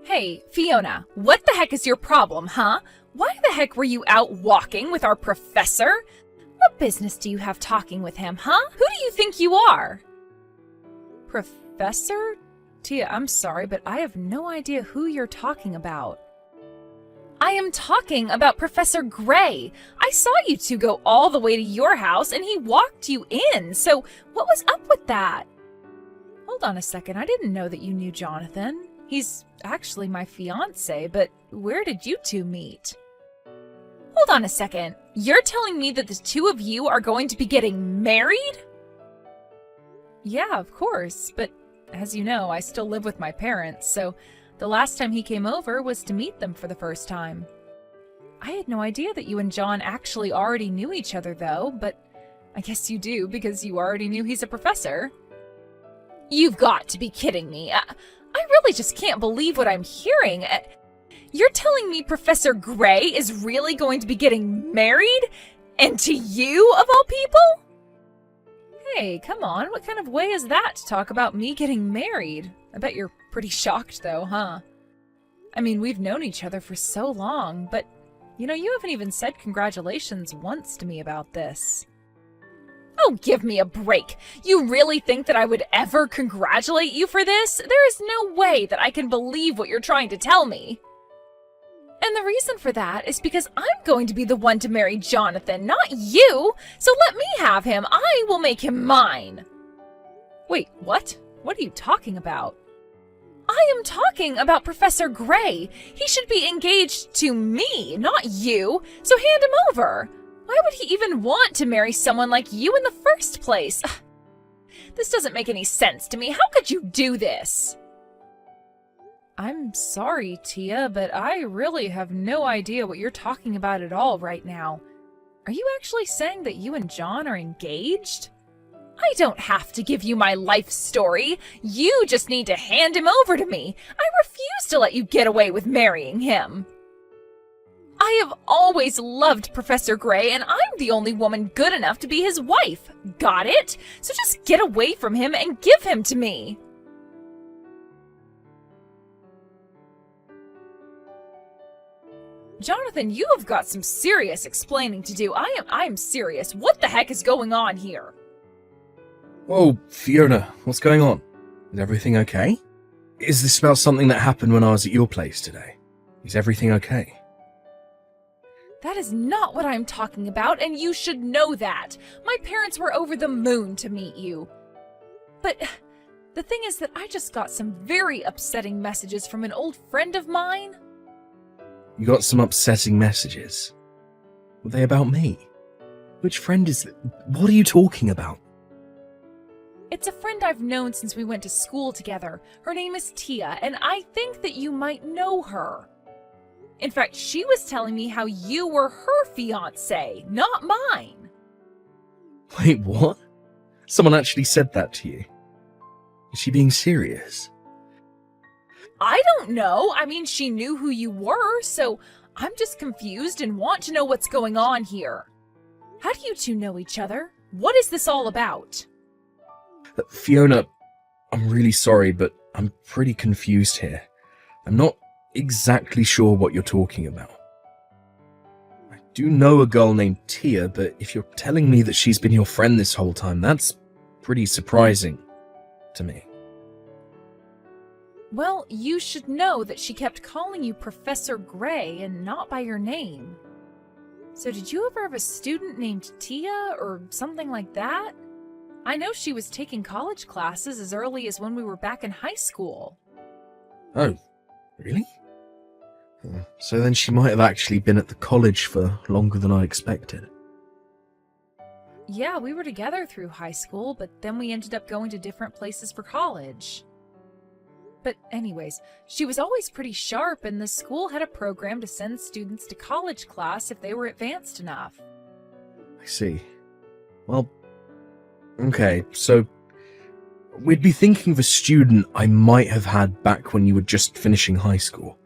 Hey, Fiona, what the heck is your problem, huh? Why the heck were you out walking with our professor? What business do you have talking with him, huh? Who do you think you are? Professor? Tia, I'm sorry, but I have no idea who you're talking about. I am talking about Professor Gray. I saw you two go all the way to your house and he walked you in, so what was up with that? Hold on a second, I didn't know that you knew Jonathan. He's actually my fiancé, but where did you two meet? Hold on a second, you're telling me that the two of you are going to be getting married? Yeah, of course, but as you know, I still live with my parents, so the last time he came over was to meet them for the first time. I had no idea that you and John actually already knew each other, though, but I guess you do because you already knew he's a professor. You've got to be kidding me. I really just can't believe what I'm hearing. You're telling me Professor Gray is really going to be getting married? And to you, of all people? Hey, come on, what kind of way is that to talk about me getting married? I bet you're pretty shocked though, huh? I mean, we've known each other for so long, but you haven't even said congratulations once to me about this. Oh, give me a break. You really think that I would ever congratulate you for this? There is no way that I can believe what you're trying to tell me. And the reason for that is because I'm going to be the one to marry Jonathan, not you. So let me have him. I will make him mine. Wait, what? What are you talking about? I am talking about Professor Gray. He should be engaged to me, not you. So hand him over. Why would he even want to marry someone like you in the first place? This doesn't make any sense to me. How could you do this? I'm sorry, Tia, but I really have no idea what you're talking about at all right now. Are you actually saying that you and John are engaged? I don't have to give you my life story. You just need to hand him over to me. I refuse to let you get away with marrying him. I have always loved Professor Gray, and I'm the only woman good enough to be his wife. Got it? So just get away from him and give him to me. Jonathan, you have got some serious explaining to do. I am serious. What the heck is going on here? Whoa, Fiona, what's going on? Is everything okay? Is this about something that happened when I was at your place today? Is everything okay? That is not what I'm talking about, and you should know that. My parents were over the moon to meet you. But the thing is that I just got some very upsetting messages from an old friend of mine. You got some upsetting messages? Were they about me? Which friend is it? What are you talking about? It's a friend I've known since we went to school together. Her name is Tia, and I think that you might know her. In fact, she was telling me how you were her fiancé, not mine. Wait, what? Someone actually said that to you? Is she being serious? I don't know. I mean, she knew who you were, so I'm just confused and want to know what's going on here. How do you two know each other? What is this all about? Fiona, I'm really sorry, but I'm pretty confused here. I'm not exactly sure what you're talking about. I do know a girl named Tia, but if you're telling me that she's been your friend this whole time, that's pretty surprising to me. Well, you should know that she kept calling you Professor Gray and not by your name. So did you ever have a student named Tia or something like that? I know she was taking college classes as early as when we were back in high school. Oh, really? So then she might have actually been at the college for longer than I expected. Yeah, we were together through high school, but then we ended up going to different places for college. But anyways, she was always pretty sharp, and the school had a program to send students to college class if they were advanced enough. I see. Well, okay, so we'd be thinking of a student I might have had back when you were just finishing high school.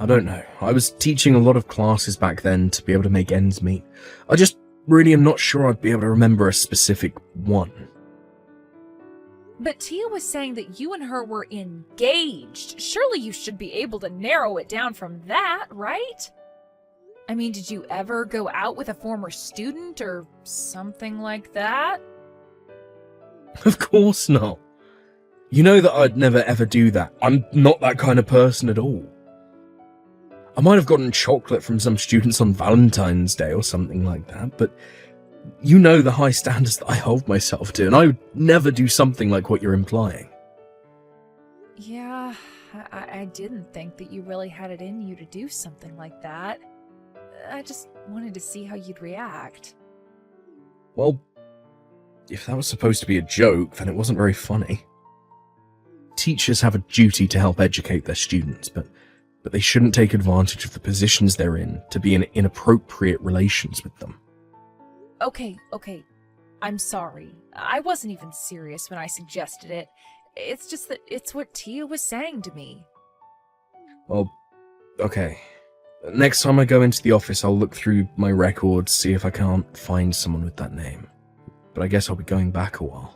I don't know. I was teaching a lot of classes back then to be able to make ends meet. I just really am not sure I'd be able to remember a specific one. But Tia was saying that you and her were engaged. Surely you should be able to narrow it down from that, right? I mean, did you ever go out with a former student or something like that? Of course not. You know that I'd never ever do that. I'm not that kind of person at all. I might have gotten chocolate from some students on Valentine's Day or something like that, but you know the high standards that I hold myself to, and I would never do something like what you're implying. Yeah, I didn't think that you really had it in you to do something like that. I just wanted to see how you'd react. Well, if that was supposed to be a joke, then it wasn't very funny. Teachers have a duty to help educate their students, but they shouldn't take advantage of the positions they're in to be in inappropriate relations with them. Okay. I'm sorry. I wasn't even serious when I suggested it. It's just that it's what Tia was saying to me. Well, okay. Next time I go into the office, I'll look through my records, see if I can't find someone with that name. But I guess I'll be going back a while.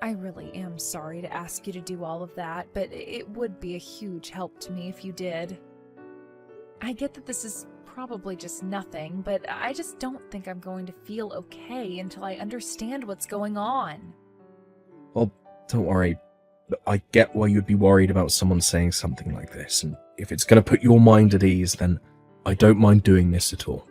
I really am sorry to ask you to do all of that, but it would be a huge help to me if you did. I get that this is probably just nothing, but I just don't think I'm going to feel okay until I understand what's going on. Well, don't worry. I get why you'd be worried about someone saying something like this, and if it's going to put your mind at ease, then I don't mind doing this at all.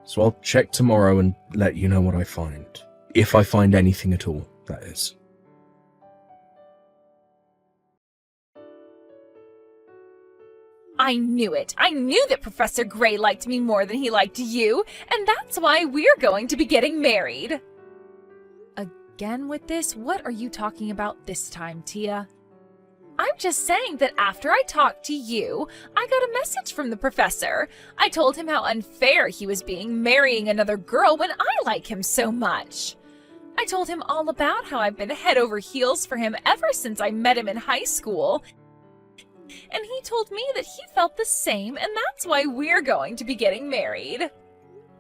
So I'll check tomorrow and let you know what I find. If I find anything at all, that is. I knew it. I knew that Professor Gray liked me more than he liked you, and that's why we're going to be getting married. Again with this? What are you talking about this time, Tia? I'm just saying that after I talked to you, I got a message from the professor. I told him how unfair he was being marrying another girl when I like him so much. I told him all about how I've been head over heels for him ever since I met him in high school. And he told me that he felt the same, and that's why we're going to be getting married.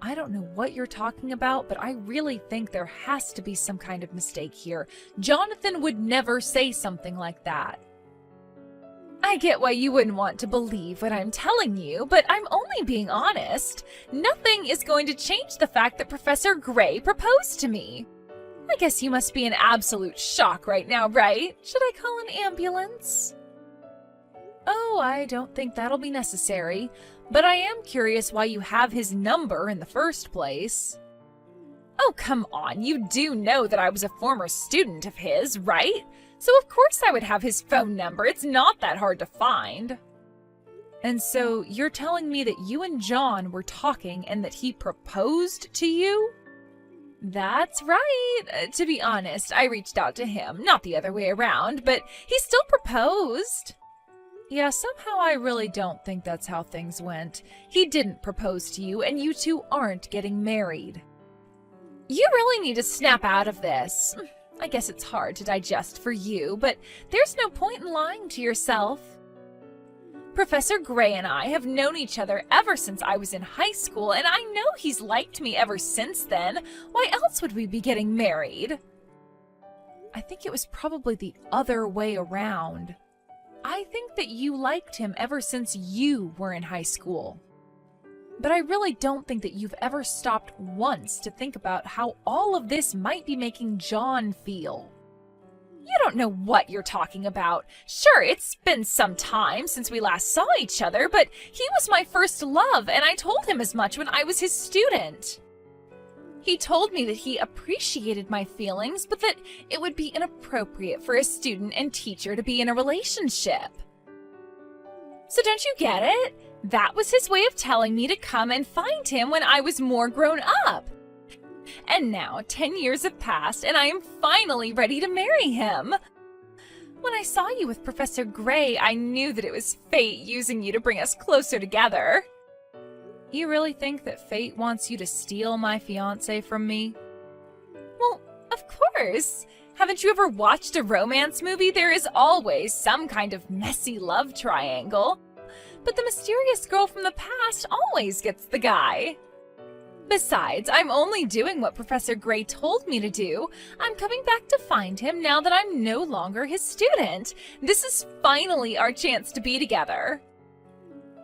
I don't know what you're talking about, but I really think there has to be some kind of mistake here. Jonathan would never say something like that. I get why you wouldn't want to believe what I'm telling you, but I'm only being honest. Nothing is going to change the fact that Professor Gray proposed to me. I guess you must be in absolute shock right now, right? Should I call an ambulance? Oh, I don't think that'll be necessary, but I am curious why you have his number in the first place. Oh, come on, you do know that I was a former student of his, right? So of course I would have his phone number. It's not that hard to find. And so you're telling me that you and John were talking and that he proposed to you? That's right. To be honest, I reached out to him, not the other way around, but he still proposed. Yeah, somehow I really don't think that's how things went. He didn't propose to you, and you two aren't getting married. You really need to snap out of this. I guess it's hard to digest for you, but there's no point in lying to yourself. Professor Gray and I have known each other ever since I was in high school, and I know he's liked me ever since then. Why else would we be getting married? I think it was probably the other way around. I think that you liked him ever since you were in high school. But I really don't think that you've ever stopped once to think about how all of this might be making John feel. You don't know what you're talking about. Sure, it's been some time since we last saw each other, but he was my first love, and I told him as much when I was his student. He told me that he appreciated my feelings, but that it would be inappropriate for a student and teacher to be in a relationship. So don't you get it? That was his way of telling me to come and find him when I was more grown up. And now 10 years have passed, and I am finally ready to marry him. When I saw you with Professor Gray, I knew that it was fate using you to bring us closer together. You really think that fate wants you to steal my fiancé from me? Well, of course. Haven't you ever watched a romance movie? There is always some kind of messy love triangle. But the mysterious girl from the past always gets the guy. Besides, I'm only doing what Professor Gray told me to do. I'm coming back to find him now that I'm no longer his student. This is finally our chance to be together.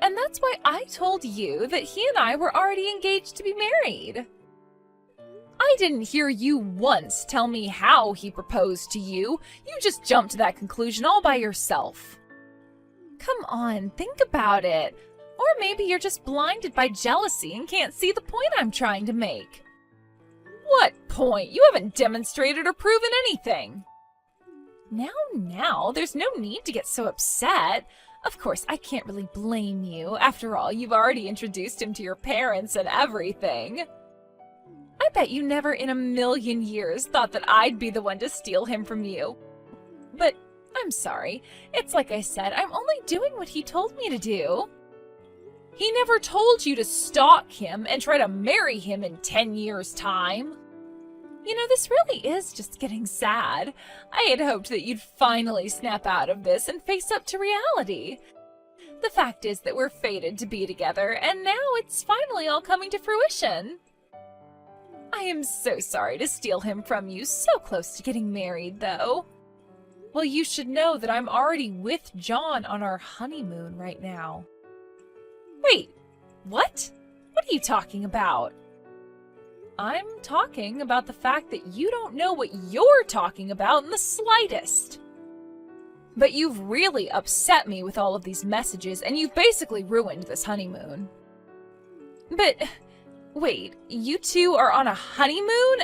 And that's why I told you that he and I were already engaged to be married. I didn't hear you once tell me how he proposed to you. You just jumped to that conclusion all by yourself. Come on, think about it. Or maybe you're just blinded by jealousy and can't see the point I'm trying to make. What point? You haven't demonstrated or proven anything. Now, there's no need to get so upset. Of course, I can't really blame you. After all, you've already introduced him to your parents and everything. I bet you never in a million years thought that I'd be the one to steal him from you. But I'm sorry. It's like I said, I'm only doing what he told me to do. He never told you to stalk him and try to marry him in 10 years' time. You know, this really is just getting sad. I had hoped that you'd finally snap out of this and face up to reality. The fact is that we're fated to be together, and now it's finally all coming to fruition. I am so sorry to steal him from you, so close to getting married, though. Well, you should know that I'm already with John on our honeymoon right now. Wait, what? What are you talking about? I'm talking about the fact that you don't know what you're talking about in the slightest. But you've really upset me with all of these messages, and you've basically ruined this honeymoon. But, wait, you two are on a honeymoon?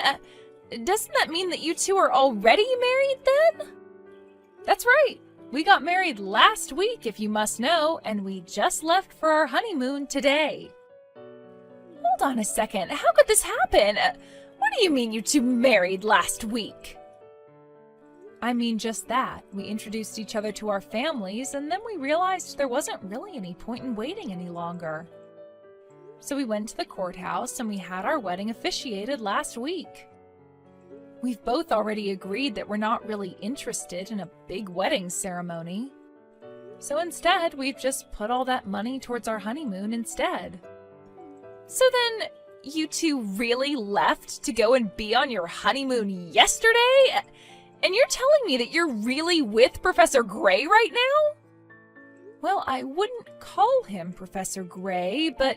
Doesn't that mean that you two are already married then? That's right. We got married last week, if you must know, and we just left for our honeymoon today. Hold on a second. How could this happen? What do you mean you two married last week? I mean just that. We introduced each other to our families, and then we realized there wasn't really any point in waiting any longer. So we went to the courthouse and we had our wedding officiated last week. We've both already agreed that we're not really interested in a big wedding ceremony. So instead, we've just put all that money towards our honeymoon instead. So then, you two really left to go and be on your honeymoon yesterday? And you're telling me that you're really with Professor Gray right now? Well, I wouldn't call him Professor Gray, but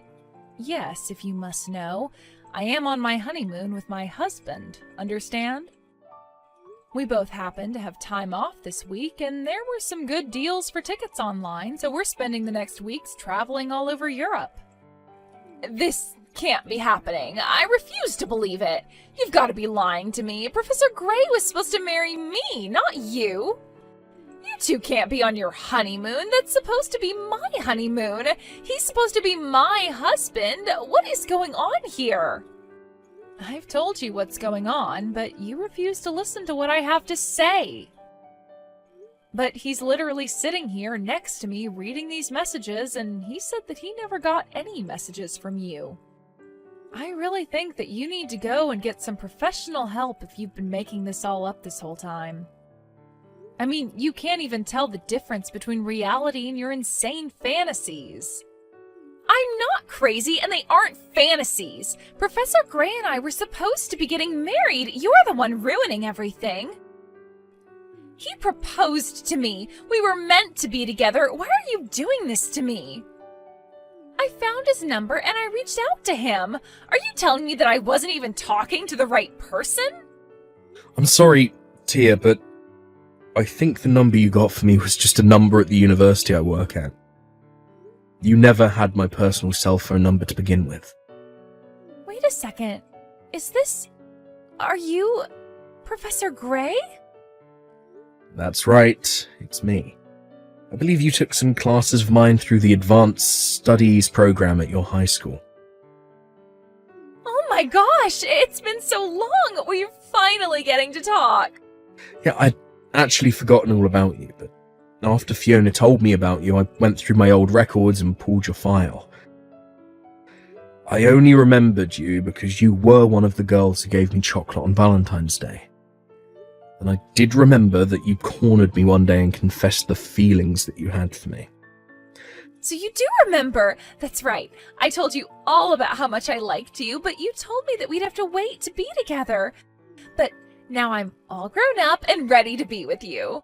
yes, if you must know, I am on my honeymoon with my husband, understand? We both happen to have time off this week, and there were some good deals for tickets online, so we're spending the next weeks traveling all over Europe. This can't be happening. I refuse to believe it. You've got to be lying to me. Professor Gray was supposed to marry me, not you. You two can't be on your honeymoon. That's supposed to be my honeymoon. He's supposed to be my husband. What is going on here? I've told you what's going on, but you refuse to listen to what I have to say. But he's literally sitting here next to me reading these messages, and he said that he never got any messages from you. I really think that you need to go and get some professional help if you've been making this all up this whole time. I mean, you can't even tell the difference between reality and your insane fantasies. I'm not crazy, and they aren't fantasies. Professor Gray and I were supposed to be getting married. You're the one ruining everything. He proposed to me. We were meant to be together. Why are you doing this to me? I found his number and I reached out to him. Are you telling me that I wasn't even talking to the right person? I'm sorry, Tia, but I think the number you got for me was just a number at the university I work at. You never had my personal cell phone number to begin with. Wait a second. Are you Professor Gray? That's right, it's me. I believe you took some classes of mine through the Advanced Studies program at your high school. Oh my gosh, it's been so long! We're finally getting to talk! Yeah, I'd actually forgotten all about you, but after Fiona told me about you, I went through my old records and pulled your file. I only remembered you because you were one of the girls who gave me chocolate on Valentine's Day. And I did remember that you cornered me one day and confessed the feelings that you had for me. So you do remember. That's right. I told you all about how much I liked you, but you told me that we'd have to wait to be together. But now I'm all grown up and ready to be with you.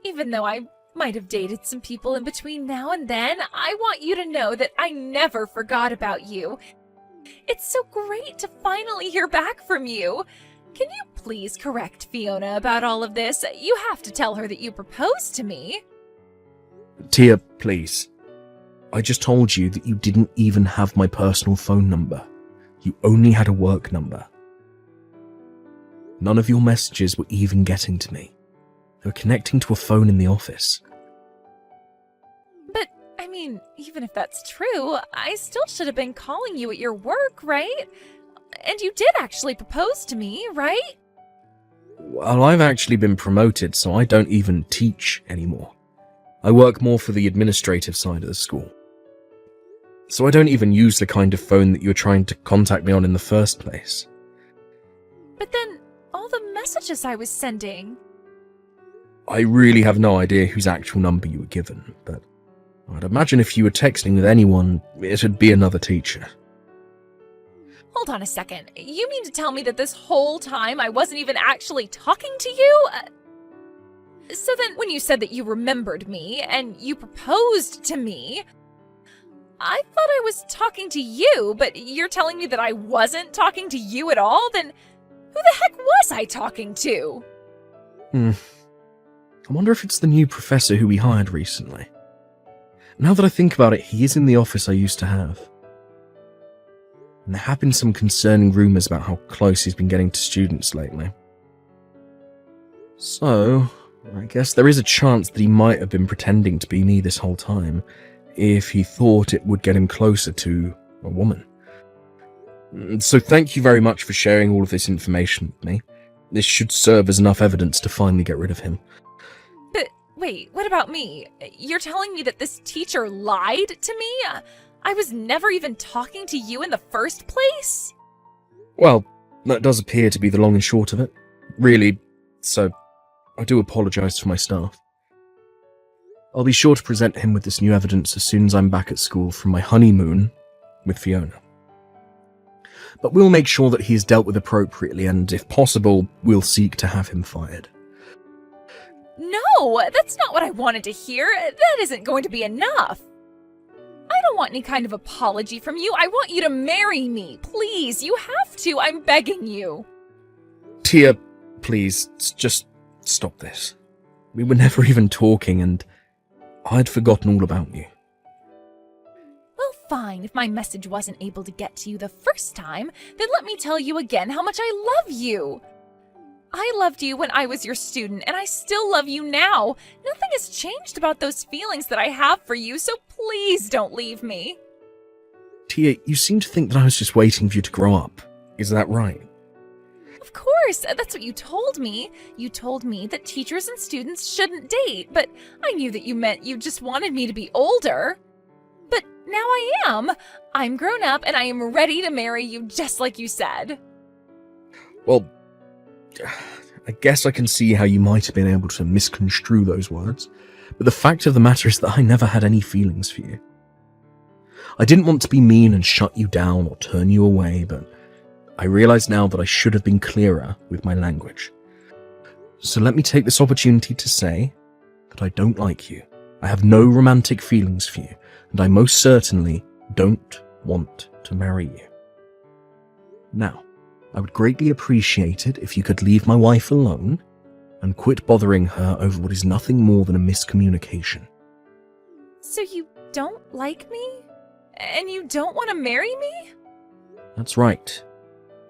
Even though I might have dated some people in between now and then, I want you to know that I never forgot about you. It's so great to finally hear back from you. Can you please correct Fiona about all of this? You have to tell her that you proposed to me. Tia, please. I just told you that you didn't even have my personal phone number. You only had a work number. None of your messages were even getting to me. They were connecting to a phone in the office. But, I mean, even if that's true, I still should have been calling you at your work, right? And you did actually propose to me, right? Well, I've actually been promoted, so I don't even teach anymore. I work more for the administrative side of the school. So I don't even use the kind of phone that you were trying to contact me on in the first place. But then, all the messages I was sending. I really have no idea whose actual number you were given, but I'd imagine if you were texting with anyone, it'd be another teacher. Hold on a second. You mean to tell me that this whole time I wasn't even actually talking to you? So then, when you said that you remembered me and you proposed to me, I thought I was talking to you, but you're telling me that I wasn't talking to you at all? Then who the heck was I talking to? I wonder if it's the new professor who we hired recently. Now that I think about it, he is in the office I used to have. And there have been some concerning rumours about how close he's been getting to students lately. So, I guess there is a chance that he might have been pretending to be me this whole time, if he thought it would get him closer to a woman. So thank you very much for sharing all of this information with me. This should serve as enough evidence to finally get rid of him. But wait, what about me? You're telling me that this teacher lied to me? I was never even talking to you in the first place? Well, that does appear to be the long and short of it. Really, so I do apologise for my staff. I'll be sure to present him with this new evidence as soon as I'm back at school from my honeymoon with Fiona. But we'll make sure that he is dealt with appropriately, and if possible, we'll seek to have him fired. No, that's not what I wanted to hear. That isn't going to be enough. I don't want any kind of apology from you. I want you to marry me. Please, you have to. I'm begging you. Tia, please, just stop this. We were never even talking, and I'd forgotten all about you. Well, fine. If my message wasn't able to get to you the first time, then let me tell you again how much I love you. I loved you when I was your student, and I still love you now. Nothing has changed about those feelings that I have for you, so please don't leave me. Tia, you seem to think that I was just waiting for you to grow up. Is that right? Of course, that's what you told me. You told me that teachers and students shouldn't date, but I knew that you meant you just wanted me to be older. But now I am. I'm grown up, and I am ready to marry you just like you said. Well, I guess I can see how you might have been able to misconstrue those words, but the fact of the matter is that I never had any feelings for you. I didn't want to be mean and shut you down or turn you away, but I realise now that I should have been clearer with my language. So let me take this opportunity to say that I don't like you. I have no romantic feelings for you, and I most certainly don't want to marry you. Now, I would greatly appreciate it if you could leave my wife alone and quit bothering her over what is nothing more than a miscommunication. So you don't like me? And you don't want to marry me? That's right.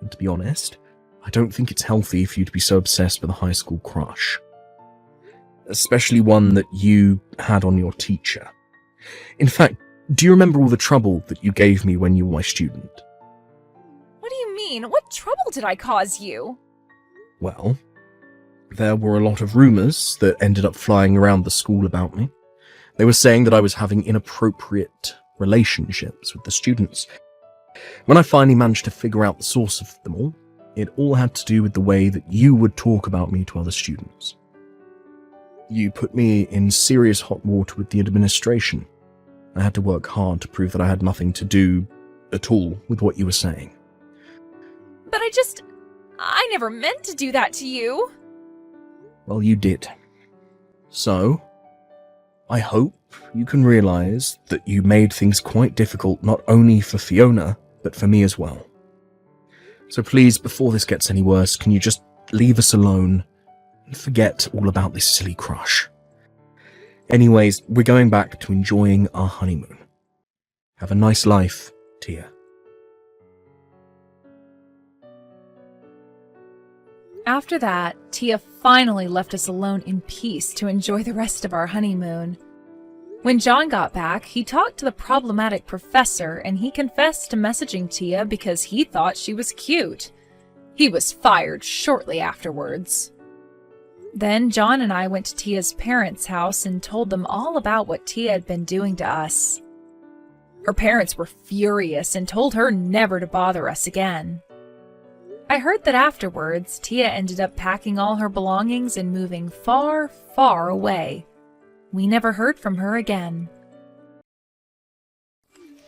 And to be honest, I don't think it's healthy for you to be so obsessed with a high school crush. Especially one that you had on your teacher. In fact, do you remember all the trouble that you gave me when you were my student? What do you mean? What trouble did I cause you? Well, there were a lot of rumours that ended up flying around the school about me. They were saying that I was having inappropriate relationships with the students. When I finally managed to figure out the source of them all, it all had to do with the way that you would talk about me to other students. You put me in serious hot water with the administration. I had to work hard to prove that I had nothing to do at all with what you were saying. But I never meant to do that to you. Well, you did. So, I hope you can realize that you made things quite difficult not only for Fiona, but for me as well. So please, before this gets any worse, can you just leave us alone and forget all about this silly crush? Anyways, we're going back to enjoying our honeymoon. Have a nice life, Tia. After that, Tia finally left us alone in peace to enjoy the rest of our honeymoon. When John got back, he talked to the problematic professor and he confessed to messaging Tia because he thought she was cute. He was fired shortly afterwards. Then John and I went to Tia's parents' house and told them all about what Tia had been doing to us. Her parents were furious and told her never to bother us again. I heard that afterwards, Tia ended up packing all her belongings and moving far, far away. We never heard from her again.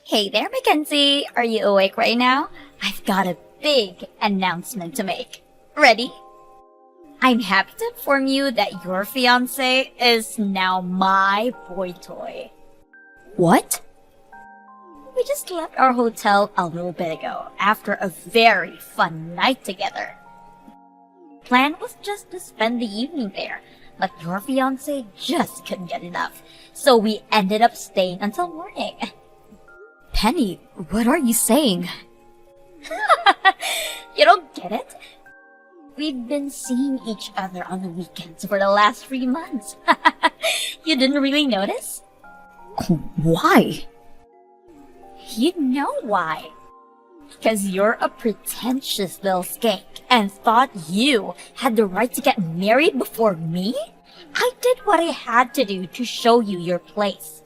Hey there, Mackenzie. Are you awake right now? I've got a big announcement to make. Ready? I'm happy to inform you that your fiancé is now my boy toy. What? We just left our hotel a little bit ago after a very fun night together. Plan was just to spend the evening there, but your fiancé just couldn't get enough, so we ended up staying until morning. Pennie, what are you saying? You don't get it? We've been seeing each other on the weekends for the last 3 months. You didn't really notice? Why? You know why. Because you're a pretentious little skank and thought you had the right to get married before me? I did what I had to do to show you your place.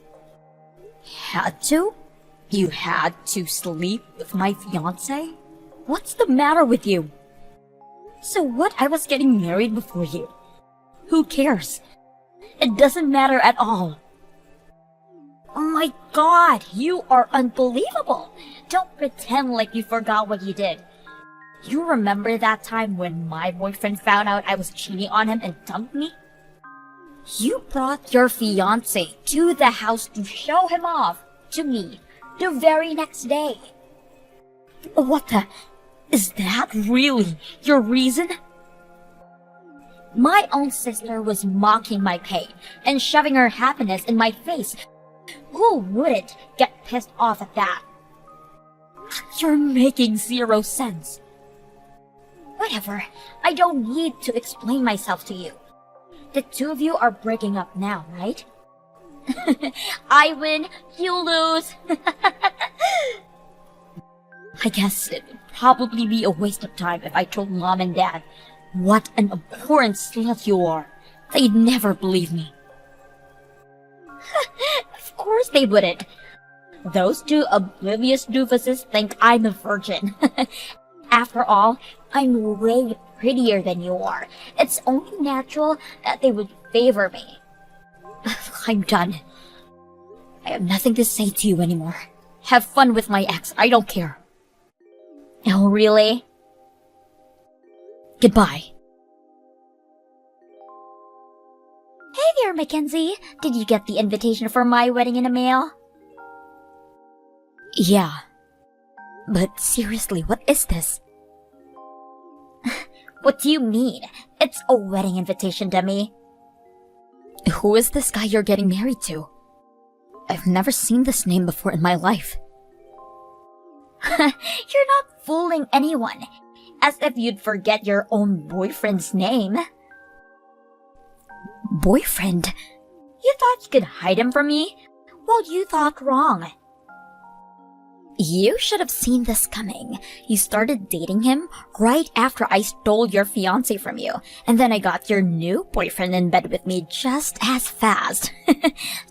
Had to? You had to sleep with my fiancé? What's the matter with you? So what? I was getting married before you. Who cares? It doesn't matter at all. Oh my god, you are unbelievable. Don't pretend like you forgot what you did. You remember that time when my boyfriend found out I was cheating on him and dumped me? You brought your fiancé to the house to show him off to me the very next day. What the? Is that really your reason? My own sister was mocking my pain and shoving her happiness in my face. Who wouldn't get pissed off at that? You're making zero sense. Whatever. I don't need to explain myself to you. The two of you are breaking up now, right? I win, you lose. I guess it'd probably be a waste of time if I told Mom and Dad what an abhorrent slut you are. They'd never believe me. Of course they wouldn't. Those two oblivious doofuses think I'm a virgin. After all, I'm way prettier than you are. It's only natural that they would favor me. I'm done. I have nothing to say to you anymore. Have fun with my ex. I don't care. Oh, really? Goodbye. Hey there, Mackenzie. Did you get the invitation for my wedding in the mail? Yeah. But seriously, what is this? What do you mean? It's a wedding invitation, Demi. Who is this guy you're getting married to? I've never seen this name before in my life. You're not fooling anyone. As if you'd forget your own boyfriend's name. Boyfriend? You thought you could hide him from me? Well, you thought wrong. You should have seen this coming. You started dating him right after I stole your fiancé from you, and then I got your new boyfriend in bed with me just as fast.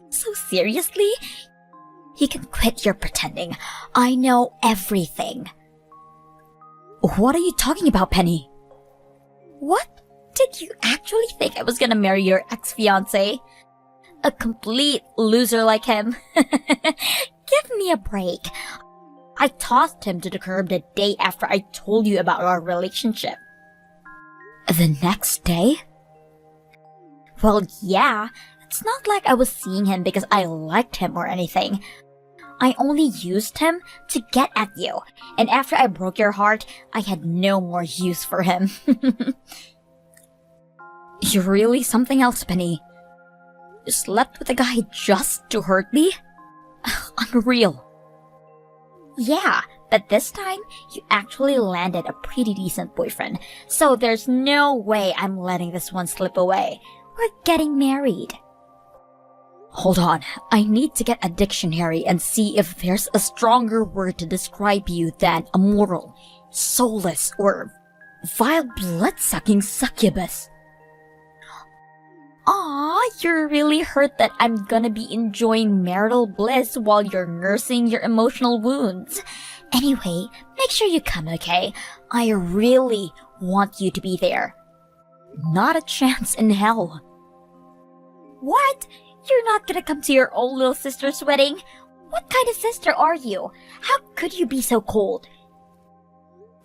So seriously? You can quit your pretending. I know everything. What are you talking about, Pennie? What? Did you actually think I was gonna marry your ex-fiancé? A complete loser like him. Give me a break. I tossed him to the curb the day after I told you about our relationship. The next day? Well, yeah. It's not like I was seeing him because I liked him or anything. I only used him to get at you, and after I broke your heart, I had no more use for him. You're really something else, Pennie. You slept with a guy just to hurt me? Unreal. Yeah, but this time, you actually landed a pretty decent boyfriend, so there's no way I'm letting this one slip away. We're getting married. Hold on, I need to get a dictionary and see if there's a stronger word to describe you than immoral, soulless, or vile blood-sucking succubus. Aw, you're really hurt that I'm gonna be enjoying marital bliss while you're nursing your emotional wounds. Anyway, make sure you come, okay? I really want you to be there. Not a chance in hell. What? You're not gonna come to your own little sister's wedding? What kind of sister are you? How could you be so cold?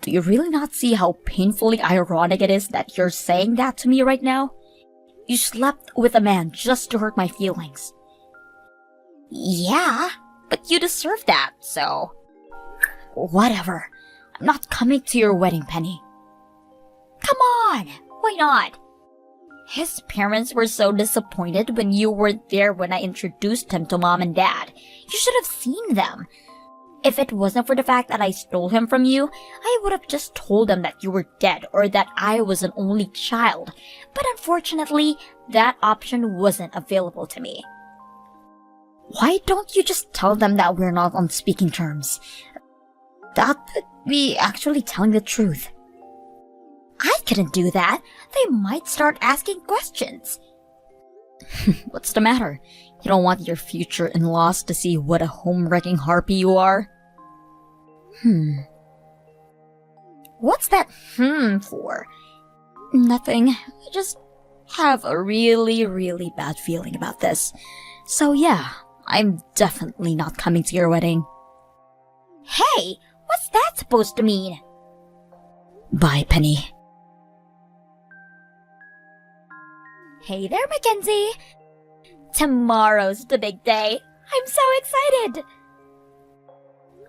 Do you really not see how painfully ironic it is that you're saying that to me right now? You slept with a man just to hurt my feelings. Yeah, but you deserve that, so... Whatever. I'm not coming to your wedding, Pennie. Come on! Why not? His parents were so disappointed when you weren't there when I introduced him to Mom and Dad. You should have seen them. If it wasn't for the fact that I stole him from you, I would have just told them that you were dead or that I was an only child. But unfortunately, that option wasn't available to me. Why don't you just tell them that we're not on speaking terms? That would be actually telling the truth. I couldn't do that. They might start asking questions. What's the matter? You don't want your future in-laws to see what a home-wrecking harpy you are? What's that for? Nothing. I just have a really, really bad feeling about this. So yeah, I'm definitely not coming to your wedding. Hey, what's that supposed to mean? Bye, Pennie. Hey there, Mackenzie! Tomorrow's the big day. I'm so excited!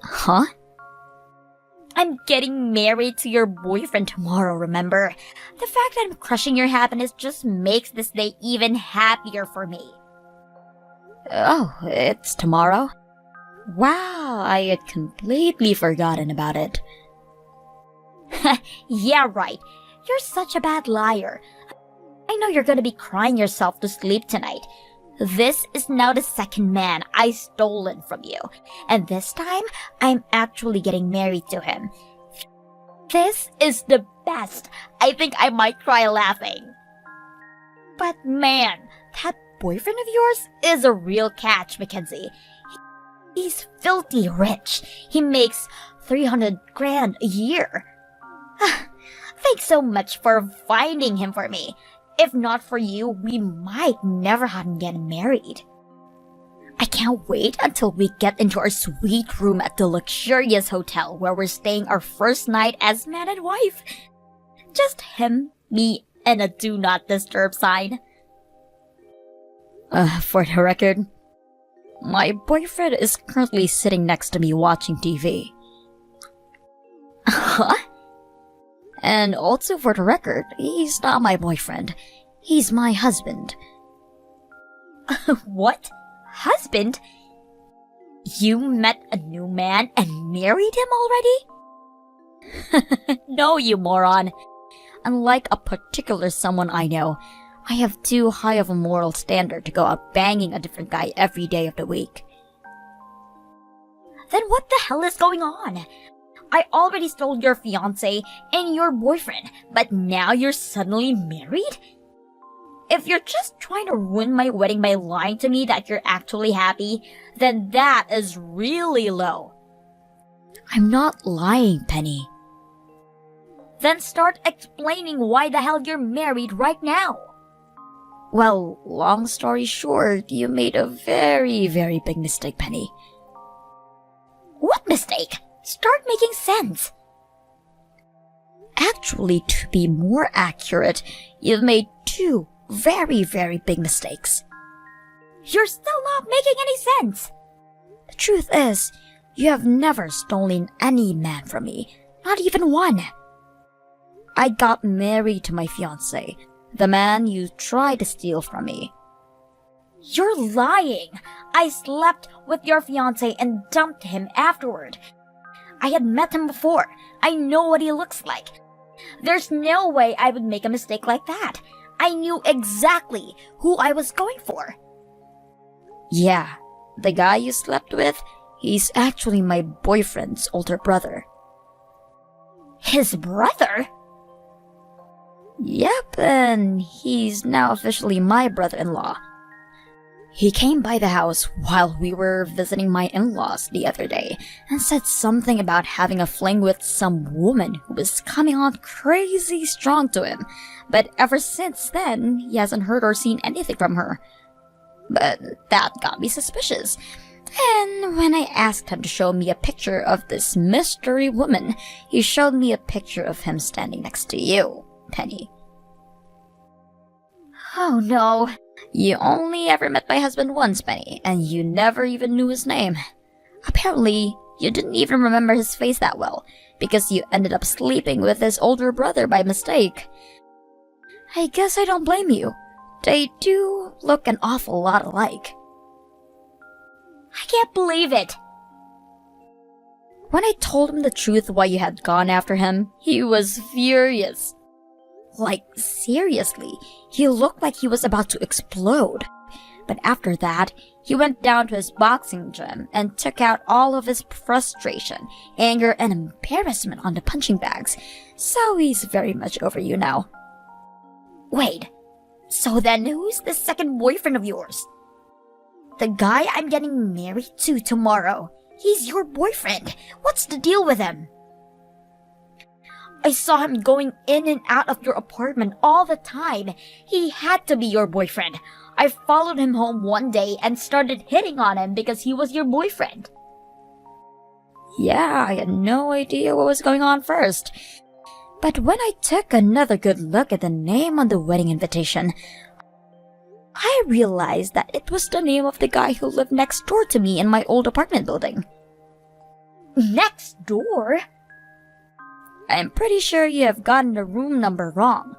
Huh? I'm getting married to your boyfriend tomorrow, remember? The fact that I'm crushing your happiness just makes this day even happier for me. Oh, it's tomorrow? Wow, I had completely forgotten about it. Yeah, right. You're such a bad liar. I know you're gonna be crying yourself to sleep tonight. This is now the second man I stolen from you. And this time, I'm actually getting married to him. This is the best. I think I might cry laughing. But man, that boyfriend of yours is a real catch, Mackenzie. He's filthy rich. He makes 300 grand a year. Thanks so much for finding him for me. If not for you, we might never have gotten married. I can't wait until we get into our sweet room at the luxurious hotel where we're staying our first night as man and wife. Just him, me, and a do not disturb sign. For the record, my boyfriend is currently sitting next to me watching TV. Huh? And also for the record, he's not my boyfriend. He's my husband. What? Husband? You met a new man and married him already? No, you moron. Unlike a particular someone I know, I have too high of a moral standard to go out banging a different guy every day of the week. Then what the hell is going on? I already stole your fiancé and your boyfriend, but now you're suddenly married? If you're just trying to ruin my wedding by lying to me that you're actually happy, then that is really low. I'm not lying, Pennie. Then start explaining why the hell you're married right now. Well, long story short, you made a very, very big mistake, Penny. What mistake? Start making sense. Actually, to be more accurate, you've made two very, very big mistakes. You're still not making any sense. The truth is, you have never stolen any man from me, not even one. I got married to my fiancé, the man you tried to steal from me. You're lying. I slept with your fiancé and dumped him afterward. I had met him before. I know what he looks like. There's no way I would make a mistake like that. I knew exactly who I was going for. Yeah, the guy you slept with, he's actually my boyfriend's older brother. His brother? Yep, and he's now officially my brother-in-law. He came by the house while we were visiting my in-laws the other day and said something about having a fling with some woman who was coming on crazy strong to him, but ever since then, he hasn't heard or seen anything from her. But that got me suspicious. And when I asked him to show me a picture of this mystery woman, he showed me a picture of him standing next to you, Penny. Oh no. You only ever met my husband once, Penny, and you never even knew his name. Apparently, you didn't even remember his face that well, because you ended up sleeping with his older brother by mistake. I guess I don't blame you. They do look an awful lot alike. I can't believe it. When I told him the truth why you had gone after him, he was furious. Like, seriously, he looked like he was about to explode. But after that, he went down to his boxing gym and took out all of his frustration, anger, and embarrassment on the punching bags. So he's very much over you now. Wait, so then who's the second boyfriend of yours? The guy I'm getting married to tomorrow. He's your boyfriend. What's the deal with him? I saw him going in and out of your apartment all the time. He had to be your boyfriend. I followed him home one day and started hitting on him because he was your boyfriend. Yeah, I had no idea what was going on first. But when I took another good look at the name on the wedding invitation, I realized that it was the name of the guy who lived next door to me in my old apartment building. Next door? I'm pretty sure you have gotten the room number wrong.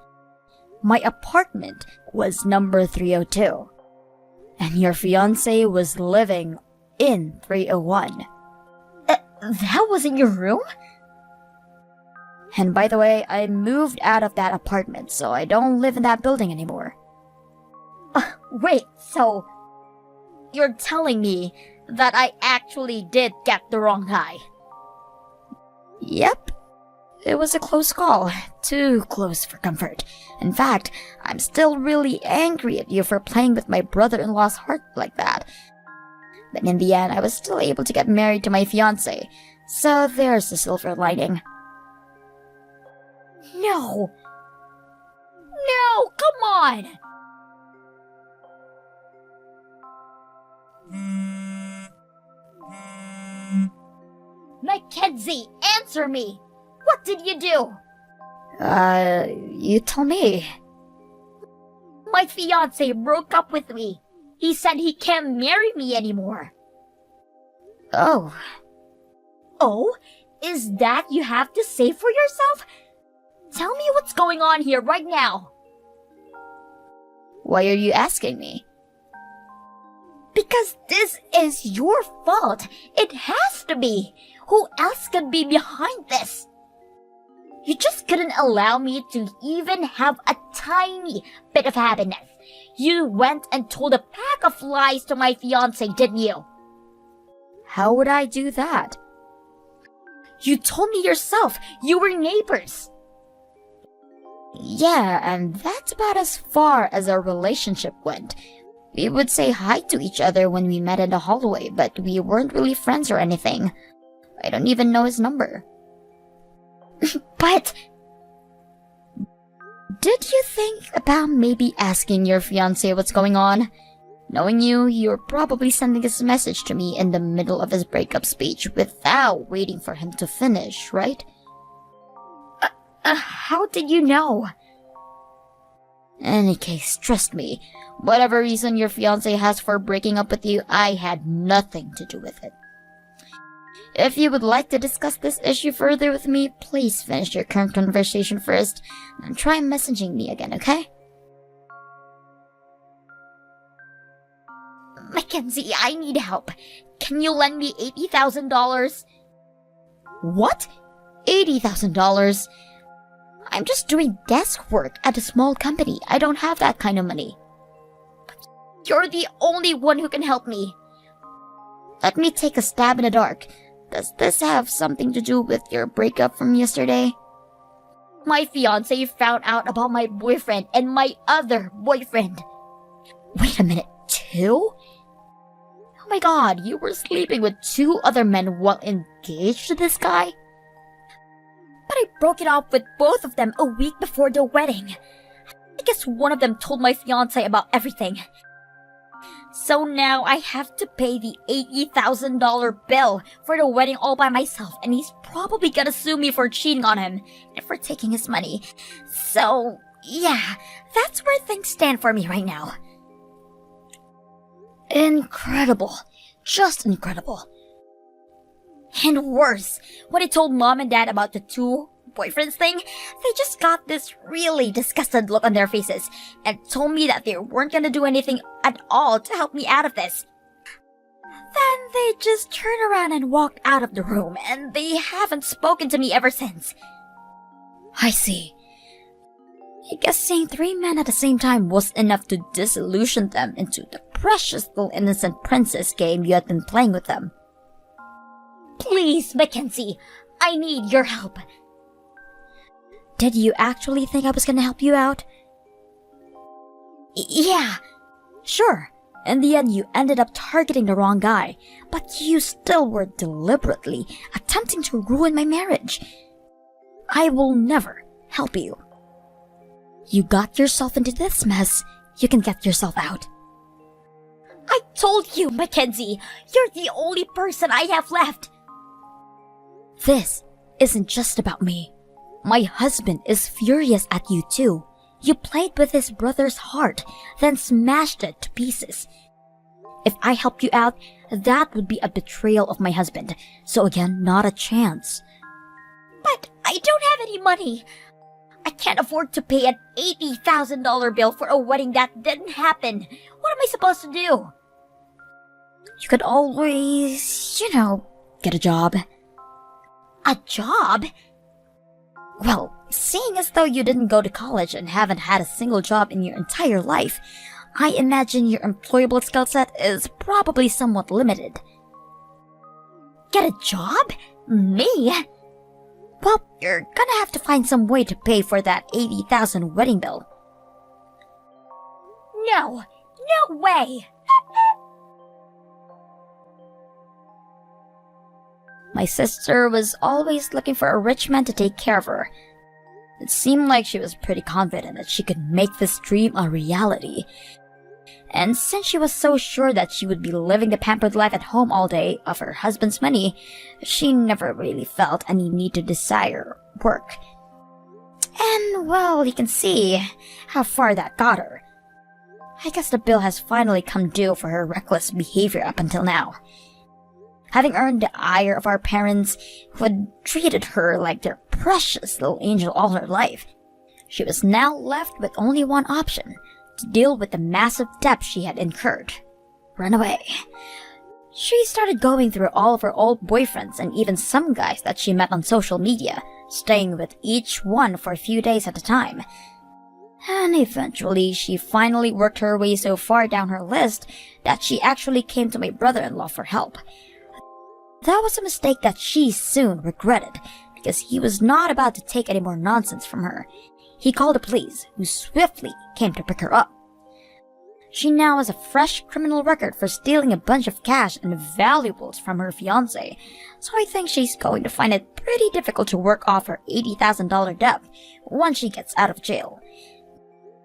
My apartment was number 302, and your fiancé was living in 301. That wasn't your room? And by the way, I moved out of that apartment, so I don't live in that building anymore. Wait, so you're telling me that I actually did get the wrong guy? Yep. It was a close call. Too close for comfort. In fact, I'm still really angry at you for playing with my brother-in-law's heart like that. But in the end, I was still able to get married to my fiancé. So there's the silver lining. No! No, come on! Mackenzie, answer me! What did you do? You tell me. My fiancé broke up with me. He said he can't marry me anymore. Oh. Oh? Is that you have to say for yourself? Tell me what's going on here right now. Why are you asking me? Because this is your fault. It has to be. Who else could be behind this? You just couldn't allow me to even have a tiny bit of happiness. You went and told a pack of lies to my fiancé, didn't you? How would I do that? You told me yourself. You were neighbors. Yeah, and that's about as far as our relationship went. We would say hi to each other when we met in the hallway, but we weren't really friends or anything. I don't even know his number. But Did you think about maybe asking your fiancé what's going on? Knowing you, you're probably sending this message to me in the middle of his breakup speech without waiting for him to finish, right? How did you know? Any case, trust me, whatever reason your fiancé has for breaking up with you, I had nothing to do with it. If you would like to discuss this issue further with me, please finish your current conversation first, and try messaging me again, okay? Mackenzie, I need help. Can you lend me $80,000? What? $80,000? I'm just doing desk work at a small company. I don't have that kind of money. You're the only one who can help me. Let me take a stab in the dark. Does this have something to do with your breakup from yesterday? My fiancé found out about my boyfriend and my other boyfriend. Wait a minute, 2? Oh my god, you were sleeping with 2 other men while engaged to this guy? But I broke it off with both of them a week before the wedding. I guess one of them told my fiancé about everything. So now I have to pay the $80,000 bill for the wedding all by myself, and he's probably gonna sue me for cheating on him and for taking his money. So, yeah, that's where things stand for me right now. Incredible. Just incredible. And worse, when I told mom and dad about the 2 boyfriends thing, they just got this really disgusted look on their faces and told me that they weren't gonna do anything at all to help me out of this. Then they just turned around and walked out of the room, and they haven't spoken to me ever since. I see. I guess seeing 3 men at the same time was enough to disillusion them into the precious little innocent princess game you had been playing with them. Please, Mackenzie, I need your help. Did you actually think I was gonna help you out? Yeah. Sure. In the end, you ended up targeting the wrong guy, but you still were deliberately attempting to ruin my marriage. I will never help you. You got yourself into this mess. You can get yourself out. I told you, Mackenzie, you're the only person I have left. This isn't just about me. My husband is furious at you too. You played with his brother's heart, then smashed it to pieces. If I helped you out, that would be a betrayal of my husband. So again, not a chance. But I don't have any money. I can't afford to pay an $80,000 bill for a wedding that didn't happen. What am I supposed to do? You could always, get a job. A job? Well, seeing as though you didn't go to college and haven't had a single job in your entire life, I imagine your employable skill set is probably somewhat limited. Get a job? Me? Well, you're gonna have to find some way to pay for that $80,000 wedding bill. No way! My sister was always looking for a rich man to take care of her. It seemed like she was pretty confident that she could make this dream a reality. And since she was so sure that she would be living the pampered life at home all day of her husband's money, she never really felt any need to desire work. And, well, you can see how far that got her. I guess the bill has finally come due for her reckless behavior up until now. Having earned the ire of our parents, who had treated her like their precious little angel all her life, she was now left with only one option: to deal with the massive debt she had incurred. Run away. She started going through all of her old boyfriends and even some guys that she met on social media, staying with each one for a few days at a time. And eventually, she finally worked her way so far down her list that she actually came to my brother-in-law for help. That was a mistake that she soon regretted, because he was not about to take any more nonsense from her. He called the police, who swiftly came to pick her up. She now has a fresh criminal record for stealing a bunch of cash and valuables from her fiancé, so I think she's going to find it pretty difficult to work off her $80,000 debt once she gets out of jail.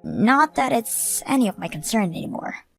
Not that it's any of my concern anymore.